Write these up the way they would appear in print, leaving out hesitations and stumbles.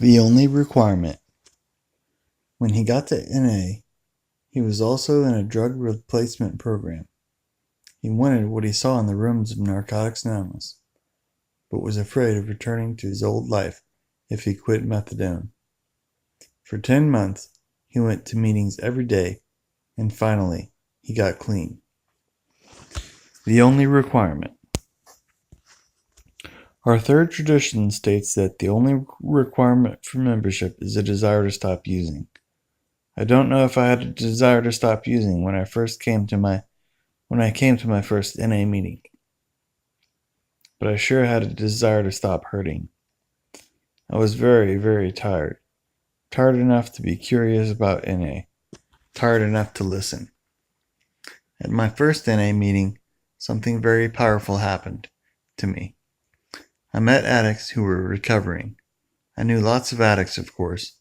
The only requirement. When he got to NA, he was also in a drug replacement program. He wanted what he saw in the rooms of Narcotics Anonymous, but was afraid of returning to his old life if he quit methadone. For 10 months, he went to meetings every day, and finally, he got clean. The only requirement. Our third tradition states that the only requirement for membership is a desire to stop using. I don't know if I had a desire to stop using when I came to my first NA meeting, but I sure had a desire to stop hurting. I was very, very tired. Tired enough to be curious about NA. Tired enough to listen. At my first NA meeting, something very powerful happened to me. I met addicts who were recovering. I knew lots of addicts, of course.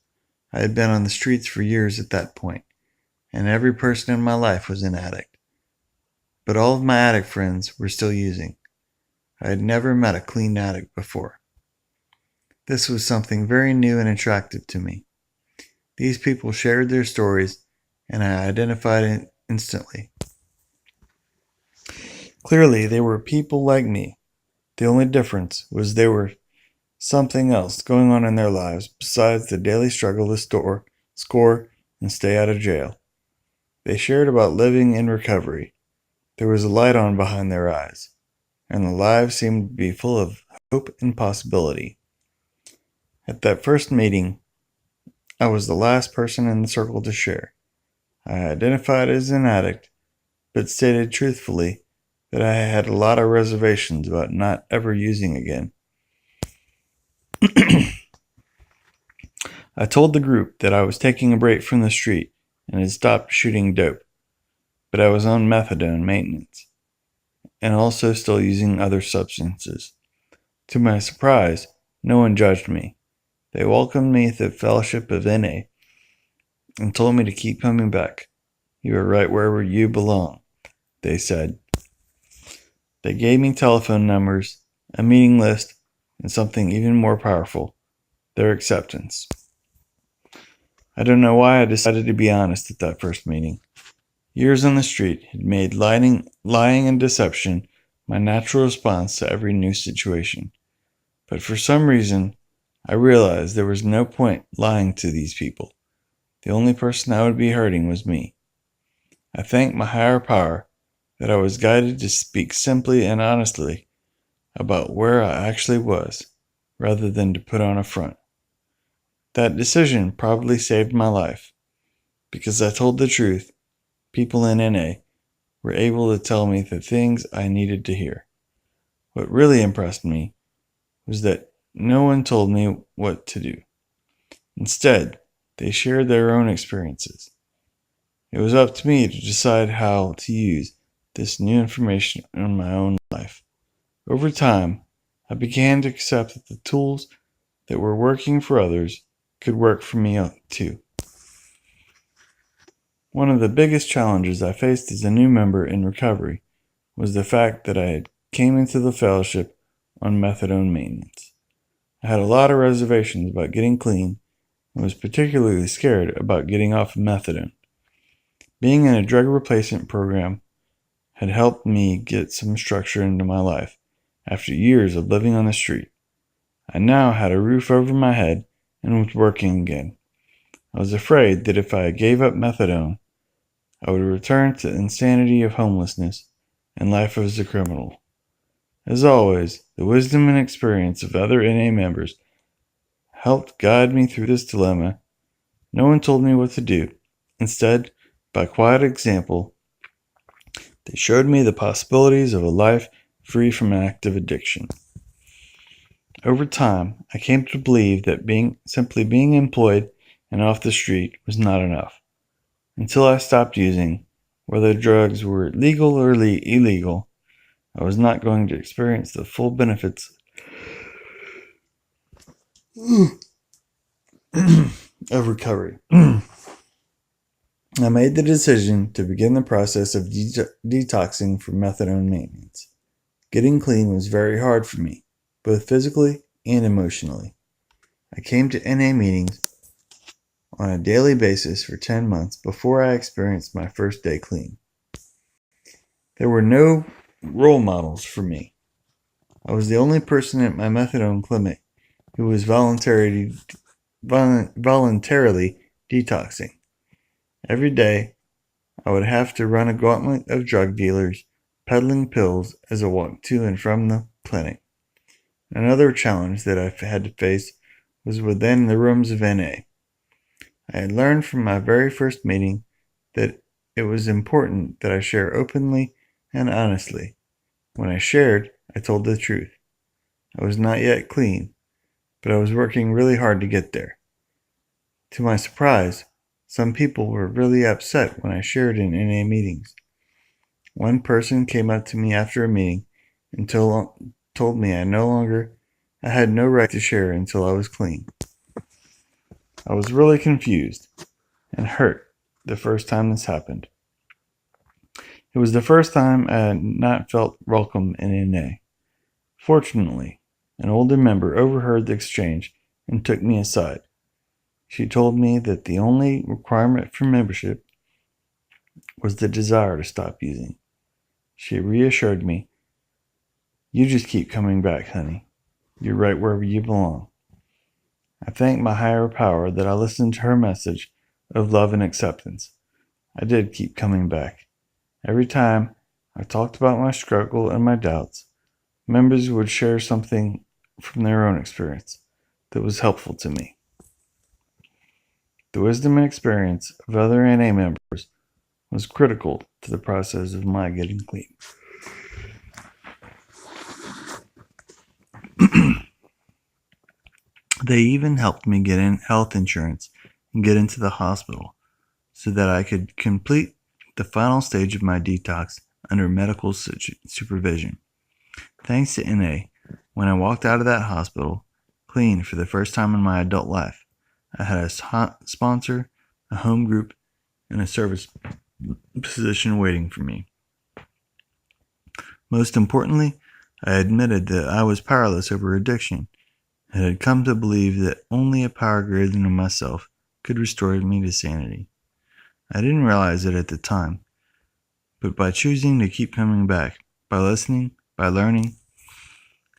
I had been on the streets for years at that point, and every person in my life was an addict. But all of my addict friends were still using. I had never met a clean addict before. This was something very new and attractive to me. These people shared their stories, and I identified it instantly. Clearly, they were people like me. The only difference was there were something else going on in their lives besides the daily struggle to score, and stay out of jail. They shared about living in recovery. There was a light on behind their eyes, and the lives seemed to be full of hope and possibility. At that first meeting, I was the last person in the circle to share. I identified as an addict, but stated truthfully that I had a lot of reservations about not ever using again. I told the group that I was taking a break from the street and had stopped shooting dope, but I was on methadone maintenance and also still using other substances. To my surprise, no one judged me. They welcomed me to the fellowship of NA and told me to keep coming back. You are right where you belong, they said. They gave me telephone numbers, a meeting list, and something even more powerful, their acceptance. I don't know why I decided to be honest at that first meeting. Years on the street had made lying and deception my natural response to every new situation. But for some reason, I realized there was no point lying to these people. The only person I would be hurting was me. I thanked my higher power that I was guided to speak simply and honestly about where I actually was, rather than to put on a front. That decision probably saved my life. Because I told the truth, people in NA were able to tell me the things I needed to hear. What really impressed me was that no one told me what to do. Instead, they shared their own experiences. It was up to me to decide how to use this new information in my own life. Over time, I began to accept that the tools that were working for others could work for me too. One of the biggest challenges I faced as a new member in recovery was the fact that I came into the fellowship on methadone maintenance. I had a lot of reservations about getting clean and was particularly scared about getting off of methadone. Being in a drug replacement program had helped me get some structure into my life after years of living on the street. I now had a roof over my head and was working again. I was afraid that if I gave up methadone, I would return to the insanity of homelessness and life as a criminal. As always, the wisdom and experience of other NA members helped guide me through this dilemma. No one told me what to do. Instead, by quiet example, they showed me the possibilities of a life free from active addiction. Over time, I came to believe that simply being employed and off the street was not enough. Until I stopped using, whether drugs were legal or illegal, I was not going to experience the full benefits of recovery. I made the decision to begin the process of detoxing from methadone maintenance. Getting clean was very hard for me, both physically and emotionally. I came to NA meetings on a daily basis for 10 months before I experienced my first day clean. There were no role models for me. I was the only person at my methadone clinic who was voluntarily detoxing. Every day, I would have to run a gauntlet of drug dealers peddling pills as I walked to and from the clinic. Another challenge that I had to face was within the rooms of NA. I had learned from my very first meeting that it was important that I share openly and honestly. When I shared, I told the truth. I was not yet clean, but I was working really hard to get there. To my surprise, some people were really upset when I shared in NA meetings. One person came up to me after a meeting and told me I had no right to share until I was clean. I was really confused and hurt the first time this happened. It was the first time I had not felt welcome in NA. Fortunately, an older member overheard the exchange and took me aside. She told me that the only requirement for membership was the desire to stop using. She reassured me, "You just keep coming back, honey. You're right where you belong." I thank my higher power that I listened to her message of love and acceptance. I did keep coming back. Every time I talked about my struggle and my doubts, members would share something from their own experience that was helpful to me. The wisdom and experience of other NA members was critical to the process of my getting clean. They even helped me get in health insurance and get into the hospital so that I could complete the final stage of my detox under medical supervision. Thanks to NA, when I walked out of that hospital clean for the first time in my adult life, I had a sponsor, a home group, and a service position waiting for me. Most importantly, I admitted that I was powerless over addiction and had come to believe that only a power greater than myself could restore me to sanity. I didn't realize it at the time, but by choosing to keep coming back, by listening, by learning,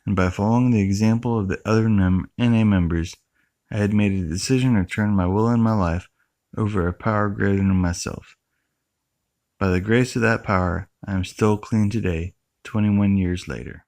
and by following the example of the other NA members, I had made a decision to turn my will and my life over a power greater than myself. By the grace of that power, I am still clean today, 21 years later.